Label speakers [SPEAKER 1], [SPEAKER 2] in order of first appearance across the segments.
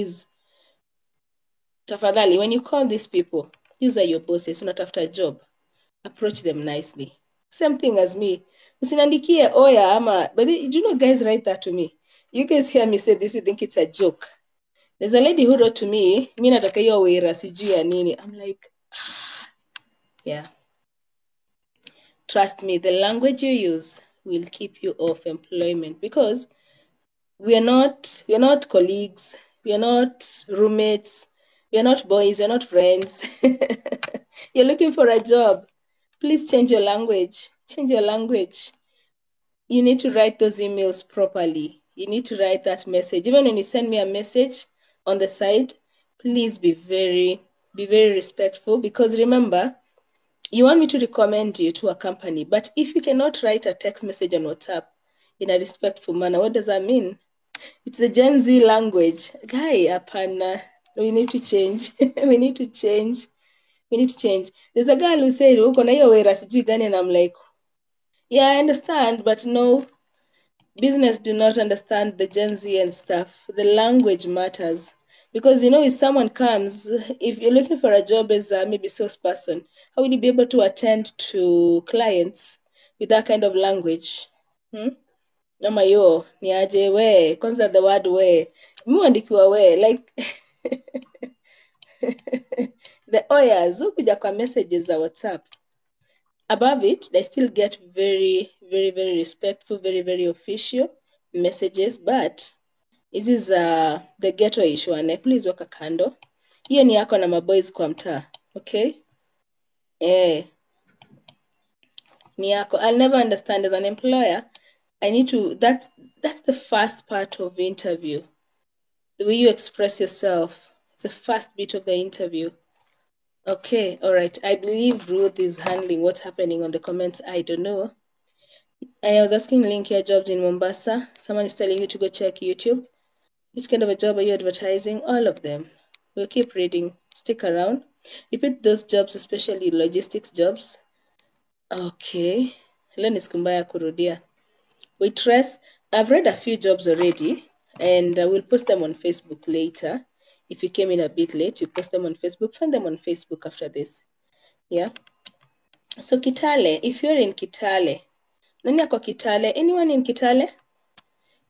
[SPEAKER 1] please, tafadhali, when you call these people, these are your bosses, unatafuta a job, approach them nicely. Same thing as me. Usiniandikie oya ama, but you know, guys write that to me. You guys hear me say this, you think it's a joke. There's a lady who wrote to me, mi nataka hiyo wera sijui ya nini. I'm like, yeah. Trust me, the language you use will keep you off employment, because we are not colleagues, we are not roommates, we are not boys, we are not friends. You're looking for a job. Please change your language. Change your language. You need to write those emails properly. You need to write that message. Even when you send me a message on the side, please be very respectful, because remember, you want me to recommend you to a company, but if you cannot write a text message on WhatsApp in a respectful manner, what does that mean? It's the Gen Z language. Guy, apana. We need to change. We need to change. We need to change. There's a girl who said, uko na hiyo wera sijui gani, and I'm like, yeah, I understand, but no, business do not understand the Gen Z and stuff. The language matters. Because, you know, if someone comes, if you're looking for a job as a maybe salesperson, how will you be able to attend to clients with that kind of language? Nama yo, ni aje we, kwanza the word we. Muandikiwa we, like, the oyas, ukuja kwa messages za WhatsApp. Above it, they still get very respectful, very official messages, but this is the ghetto issue, and please weka kando. Hiyo ni yako na maboys kwa mtaa, okay? Ni yako. I'll never understand as an employer. I need to, that's the first part of the interview. The way you express yourself, it's the first bit of the interview. Okay, all right. I believe Ruth is handling what's happening on the comments. I don't know. I was asking link your jobs in Mombasa. Someone is telling you to go check YouTube. Which kind of a job are you advertising? All of them. We'll keep reading. Stick around. Repeat those jobs, especially logistics jobs. Okay. Leo ni siku mbaya kurudia. Waitress, I've read a few jobs already, and we'll post them on Facebook later. If you came in a bit late, you post them on Facebook. Find them on Facebook after this. Yeah. So Kitale, if you're in Kitale, nani ako Kitale? Anyone in Kitale?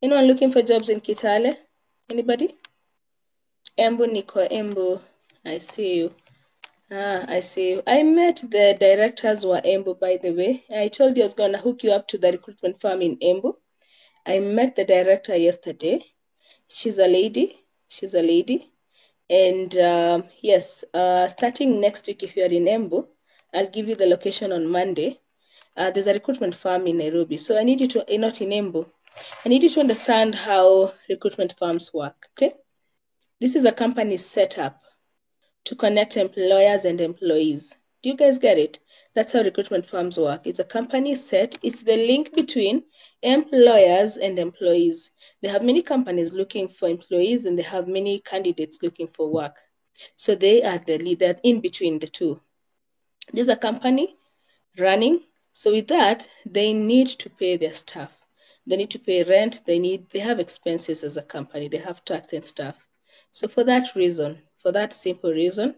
[SPEAKER 1] Anyone looking for jobs in Kitale? Anybody? Embu Niko, Embu. I see you. I see you. I met the directors who are Embu, by the way. I told you I was going to hook you up to the recruitment firm in Embu. I met the director yesterday. She's a lady. And yes, starting next week, if you are in Embu, I'll give you the location on Monday. There's a recruitment firm in Nairobi. So I need you to, not in Embu, I need you to understand how recruitment firms work, okay? This is a company set up to connect employers and employees. Do you guys get it? That's how recruitment firms work. It's a company set. It's the link between employers and employees. They have many companies looking for employees, and they have many candidates looking for work. So they are the leader in between the two. There's a company running. So with that, they need to pay their staff. They need to pay rent. They have expenses as a company. They have tax and stuff. So for that reason, for that simple reason,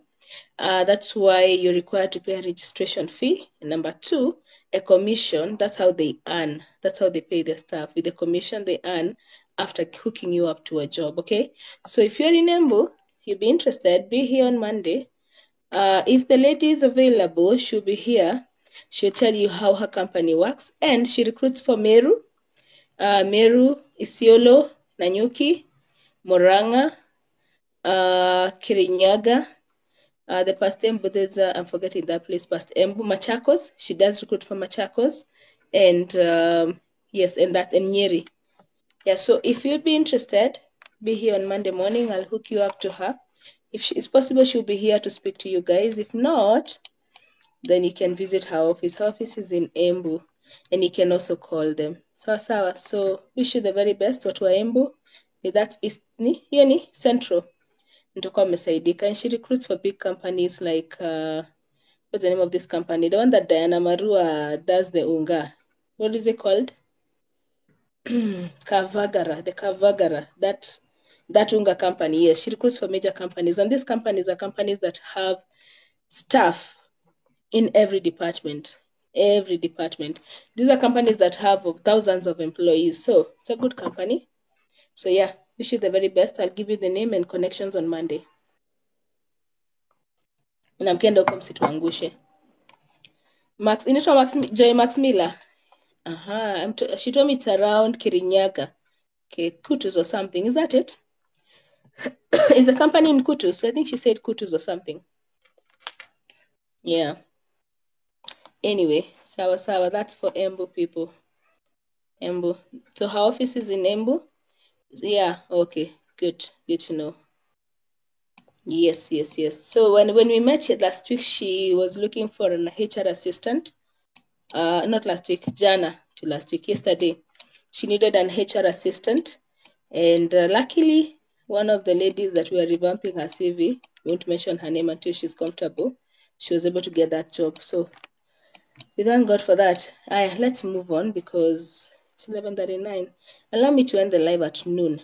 [SPEAKER 1] that's why you're required to pay a registration fee. And number two, a commission. That's how they earn. That's how they pay their staff. With the commission they earn after hooking you up to a job, okay? So if you're in Embu, you'll be interested, be here on Monday. If the lady is available, she'll be here. She'll tell you how her company works. And she recruits for Meru, Isiolo, Nanyuki, Moranga, Kirinyaga, the past Embu, I'm forgetting that place, past Embu, Machakos. She does recruit for Machakos. And yes, and Nyeri. Yeah, so if you'd be interested, be here on Monday morning. I'll hook you up to her. If it's possible, she'll be here to speak to you guys. If not, then you can visit her office. Her office is in Embu, and you can also call them. So wish you the very best. Watu wa Embu, that's East, ni Central. And she recruits for big companies like, what's the name of this company? The one that Diana Marua does the unga. What is it called? Kavagara, the Kavagara. That That Unga company, yes, she recruits for major companies. And these companies are companies that have staff in every department. Every department. These are companies that have thousands of employees. So it's a good company. So yeah, wish you the very best. I'll give you the name and connections on Monday. Na mkienda huko msituangushe. Joy Max Miller. She told me it's around Kirinyaga. Okay, Kutus or something. Is that it? Is the company in Kutus? I think she said Kutus or something. Yeah. Anyway, sawa. That's for Embu people. Embu. So her office is in Embu? Yeah, okay. Good to know. Yes. So when we met last week, she was looking for an HR assistant. Not last week, Jana to last week, yesterday. She needed an HR assistant. And luckily, one of the ladies that we are revamping her CV, won't mention her name until she's comfortable, she was able to get that job. So we thank God for that. Let's move on because it's 11:39. Allow me to end the live at noon.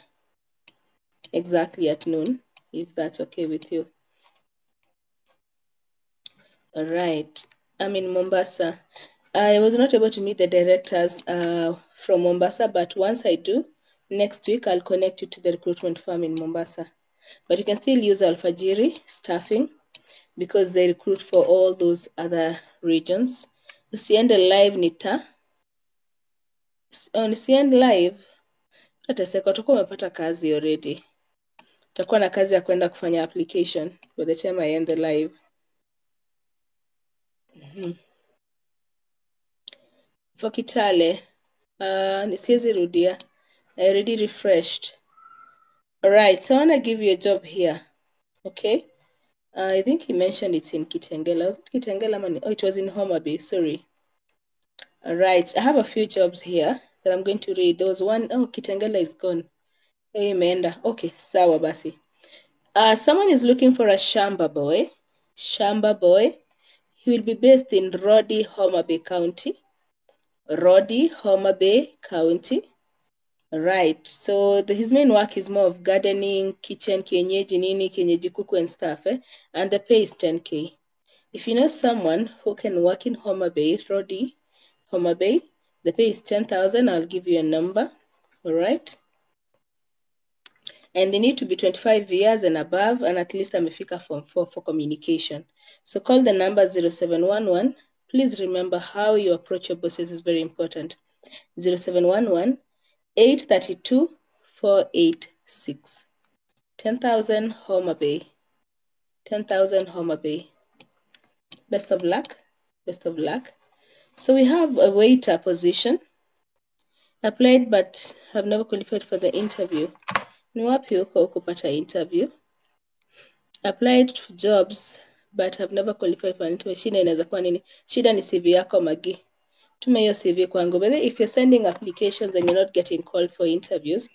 [SPEAKER 1] Exactly at noon, if that's okay with you. All right. I'm in Mombasa. I was not able to meet the directors from Mombasa, but once I do, next week I'll connect you to the recruitment firm in Mombasa. But you can still use Alfajiri staffing because they recruit for all those other regions. Usiende live nisiende live, utateseka, utakuwa umepata kazi already. Utakuwa na kazi ya kwenda kufanya application by the time I end the live. For Kitale, nisiwezi rudia. I already refreshed. All right, so I want to give you a job here. Okay. I think he mentioned it's in Kitengela. Was it Kitengela? Oh, it was in Homa Bay. Sorry. All right. I have a few jobs here that I'm going to read. There was one. Oh, Kitengela is gone. Hey, Menda. Okay. Sawa basi. Someone is looking for a Shamba boy. Shamba boy. He will be based in Rodi, Homa Bay County. Rodi, Homa Bay County. Right. So his main work is more of gardening, kitchen, kienyeji, nini, kienyeji kuku and stuff. And the pay is 10K. If you know someone who can work in Homa Bay, Rodi, Homa Bay, the pay is 10,000. I'll give you a number. All right. And they need to be 25 years and above and at least amefika form 4 for communication. So call the number 0711. Please remember how you approach your bosses is very important. 0711 832 486. 10,000 Homa Bay. 10,000 Homa Bay. Best of luck. Best of luck. So we have a waiter position. Applied but have never qualified for the interview. Ni wapi huko kupata interview? Applied for jobs but have never qualified for an interview. Shida inaweza kuwa nini? Shida ni CV yako Magi. Tuma hiyo CV kwangu. But if you're sending applications and you're not getting called for interviews,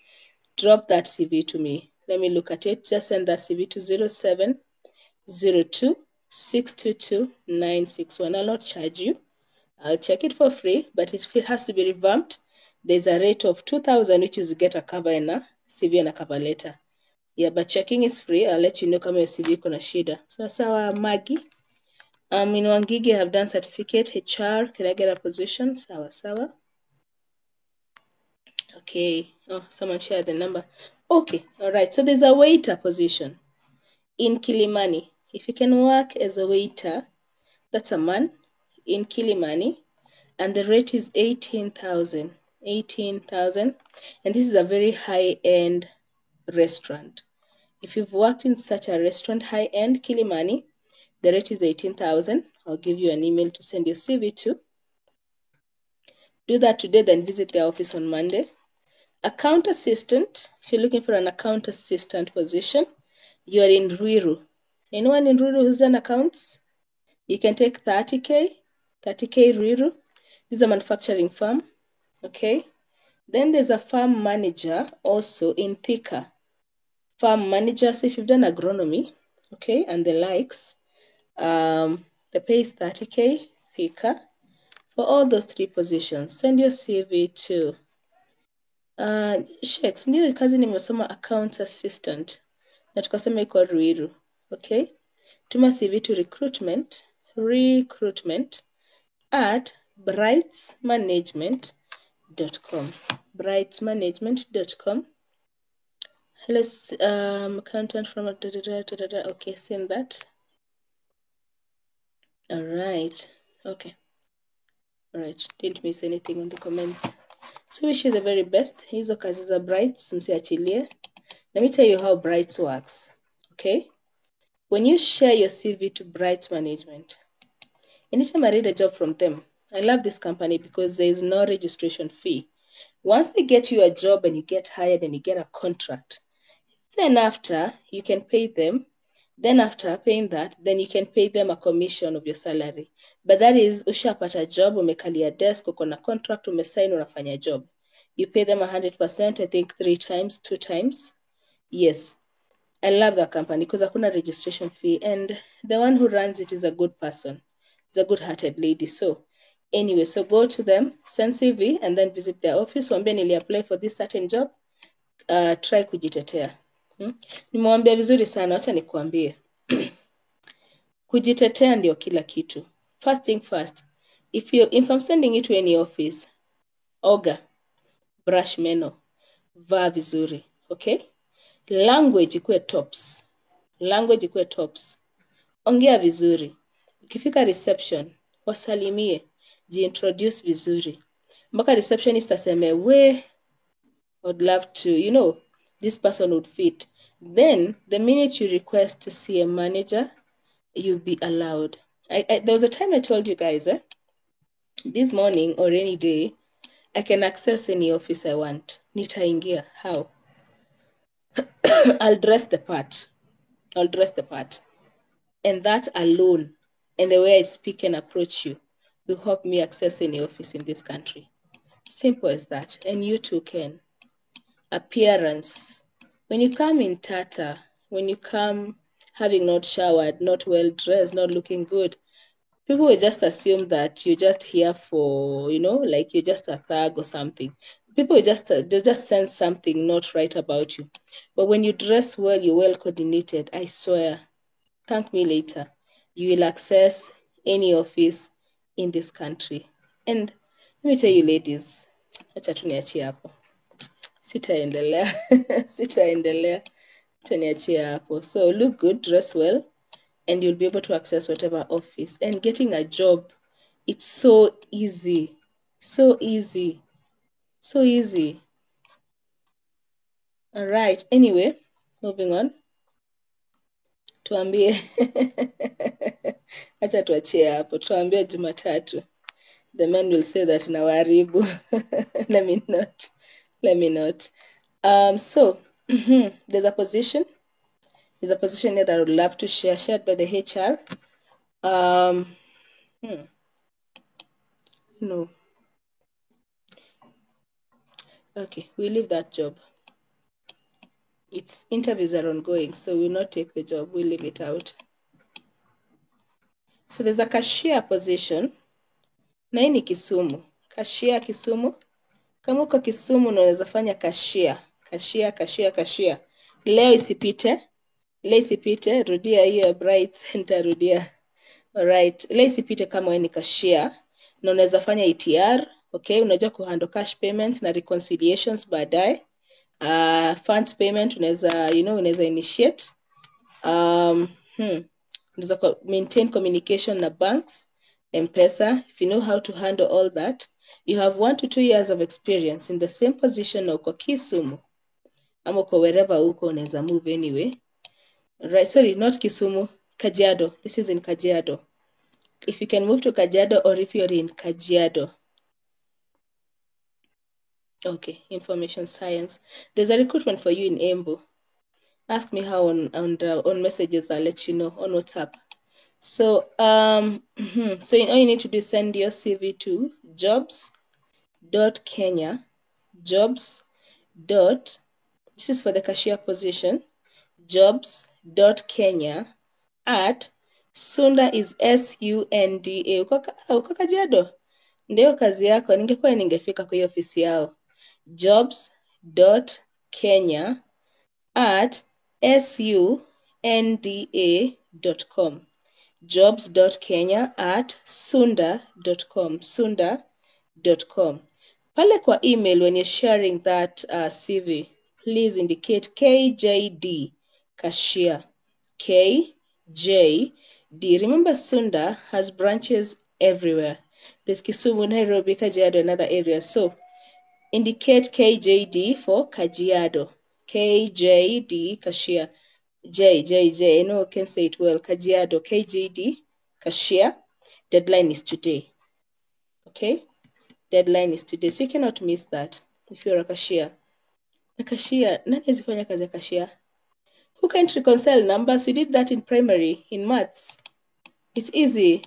[SPEAKER 1] drop that CV to me. Let me look at it. Just send that CV to 0702 622 961. I'll not charge you. I'll check it for free, but if it has to be revamped, there's a rate of 2,000, which is to get a cover and a CV and a cover letter. Yeah, but checking is free. I'll let you know kama your CV kuna shida. So sawa Maggie. In Wangigi, I have done certificate HR. Can I get a position? Sawa. Okay. Oh, someone shared the number. Okay. All right. So there's a waiter position in Kilimani. If you can work as a waiter, that's a man in Kilimani, and the rate is 18,000. 18,000, and this is a very high-end restaurant. If you've worked in such a restaurant, high-end Kilimani, the rate is 18,000. I'll give you an email to send your CV to. Do that today, then visit their office on Monday. Account assistant. If you're looking for an account assistant position, you are in Ruiru. Anyone in Ruiru who's done accounts? You can take 30K Ruiru. This is a manufacturing firm. Okay. Then there's a farm manager also in Thika. Farm manager, so if you've done agronomy, okay, and the likes, the pay is 30K Thika. For all those three positions, send your CV to Sheks, ndio kazi nimesoma accounts assistant na tukasema iko Ruiru. Okay, tuma CV to recruitment at brightsmanagement.com. brightsmanagement.com. Hello, accountant from okay, send that. All right. Okay. All right. Didn't miss anything in the comments. So wish you the very best. Hizo kazi za Brights msiachilie. Let me tell you how Brights works. Okay? When you share your CV to Brights Management, anytime I read a job from them, I love this company because there is no registration fee. Once they get you a job and you get hired and you get a contract, then after you can pay them. Then after paying that, then you can pay them a commission of your salary. But that is, ushapata job, umekalia desk, uko na contract, umesign, unafanya job. You pay them 100%, I think 3 times, 2 times. Yes. I love that company because hakuna registration fee, and the one who runs it is a good person. It's a good-hearted lady. So anyway, so go to them, send CV, and then visit their office. Wambie nili apply for this certain job. Try kujitetea. Nimewambia vizuri sana, wacha nikuambie. Kujitetea ndio kila kitu. First thing first, if I'm sending you to any office, oga, brush meno, vaa vizuri, okay? Language ikuwe tops. Ongea vizuri. Ukifika reception, wasalimie, jiintroduce vizuri. Mpaka receptionist aseme, I would love to, this person would fit. Then, the minute you request to see a manager, you'll be allowed. There was a time I told you guys, this morning or any day, I can access any office I want. Nitaingia. How? I'll dress the part. And that alone, and the way I speak and approach you, will help me access any office in this country. Simple as that. And you too can. Appearance. When you come in tata, when you come having not showered, not well dressed, not looking good, people will just assume that you're just here for, like you're just a thug or something. People will they just sense something not right about you. But when you dress well, you're well coordinated, I swear, thank me later, you will access any office in this country. And let me tell you ladies, acha tu niachie hapo. Sitaendelea. Taniachie hapo. So look good, dress well, and you'll be able to access whatever office. And getting a job, it's so easy. All right. Anyway, moving on. Tuambie. Acha tuachie hapo. Tuambie Jumatatu. The men will say that nawaribu. Let me not. So there's a position here that I would love to share, shared by the HR. No. Okay, we leave that job. Its interviews are ongoing, so we'll not take the job. We'll leave it out. So there's a cashier position. Na hii ni Kisumu. Cashier Kisumu. Kama uko Kisumu unaweza fanya cashier. Leo isipite. Rudia hiyo Bright, nitarudia. Alright. Leo isipite kama wewe ni cashier. Na unaweza fanya ETR. Okay, unajua kuhandle cash payment na reconciliations baadaye. Funds payment unaweza initiate. Unaweza maintain communication na banks, M-Pesa. If you know how to handle all that, you have 1 to 2 years of experience in the same position na uko Kisumu. Ama uko wherever uko unaweza move anyway. Right, sorry, not Kisumu, Kajiado. This is in Kajiado. If you can move to Kajiado or if you're in Kajiado. Okay, information science. There's a recruitment for you in Embu. Ask me how on messages. I'll let you know on WhatsApp. So all you need to do is send your CV to jobs.kenya. This is for the cashier position. Jobs.kenya at Sunda is SUNDA. Uko Kajiado? Ndio kazi yako. Ningekuwa ningefika kwa hiyo ofisi yao. Jobs jobs.kenya@sunda.com. jobs.kenya@sunda.com. sunda.com. Pale kwa email, when you're sharing that CV, please indicate KJD, cashier. KJD. Remember, Sunda has branches everywhere. There's Kisumu, Nairobi, Kajiado, and other areas. So indicate KJD for Kajiado. KJD, cashier. I know I can say it well. Kajiado, KJD, cashier. Deadline is today. Okay? Deadline is today. So you cannot miss that if you're a cashier. A cashier, nani azifanya kazi ya cashier? Who can't reconcile numbers? We did that in primary, in maths. It's easy.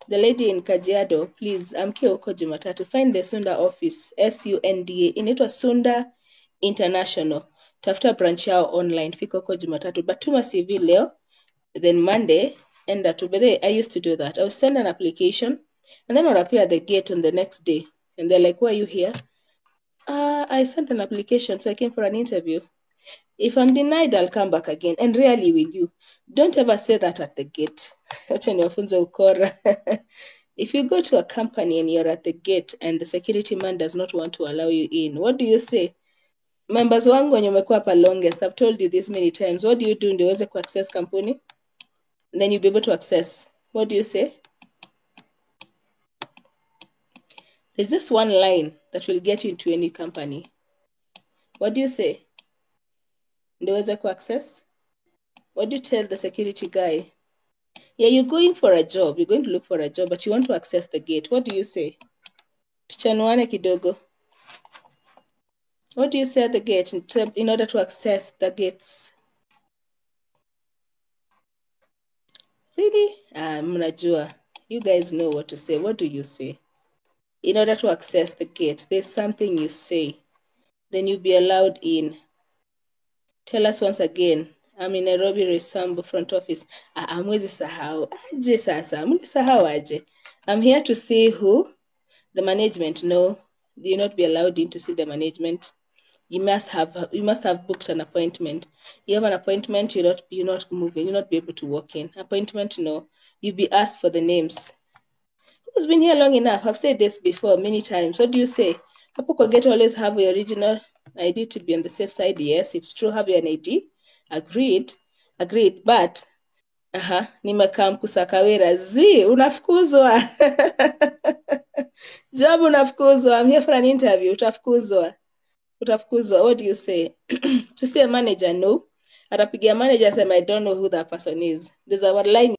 [SPEAKER 1] The lady in Kajiado, please, amke huko Jumatatu. Find the Sunda office, SUNDA. Inaitwa Sunda International. Tafuta branch yao online. Fika huko Jumatatu. But tuma CV leo, then Monday, enda tu. But I used to do that. I would send an application, and then I'll appear at the gate on the next day. And they're like, why are you here? I sent an application, so I came for an interview. If I'm denied, I'll come back again. And rarely will you. Don't ever say that at the gate. If you go to a company and you're at the gate and the security man does not want to allow you in, what do you say? Members wangu wenye umekuwa hapa longest, I've told you this many times. What do you do ndio uweze access kampuni? Then you'll be able to access. What do you say? There's just one line that will get you into any company. What do you say? Ndio uweze access? What do you tell the security guy? Yeah, you're going for a job. You're going to look for a job, but you want to access the gate. What do you say? Tuchanuane kidogo. What do you say at the gate in order to access the gates? Really? Mnajua. You guys know what to say. What do you say? In order to access the gate, there's something you say. Then you'll be allowed in. Tell us once again. I'm in Nairobi Resambu front office. Mwezi sahau. Aje sasa. Mwezi sahau aje. I'm here to see who? The management. No, you'll not be allowed in to see the management. You must have booked an appointment. You have an appointment, you're not moving, you'll not be able to walk in. Appointment, no. You'll be asked for the names. Who's been here long enough? I've said this before many times. What do you say? Hapo kwa gate always have your original ID to be on the safe side. Yes, it's true. Have your ID. Agreed. But nimekaa mkusakawera. Unafukuzwa. Job unafukuzwa. I'm here for an interview. Utafukuzwa. What do you say? To see a manager, no. Atapigia manager, say, I don't know who that person is. There's a line